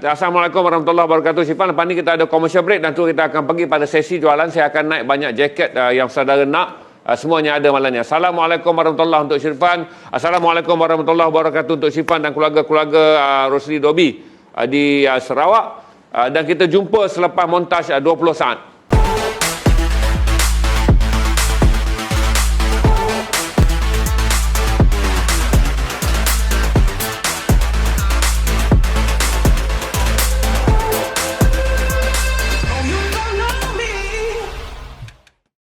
Assalamualaikum warahmatullahi wabarakatuh Syifan. Lepas ni kita ada commercial break, dan tu kita akan pergi pada sesi jualan. Saya akan naik banyak jaket yang saudara nak. Semuanya ada malam ni. Assalamualaikum warahmatullahi untuk Syifan. Assalamualaikum warahmatullahi wabarakatuh untuk Syifan dan keluarga-keluarga Rosli Dobi di Sarawak. Dan kita jumpa selepas montaj 20 saat.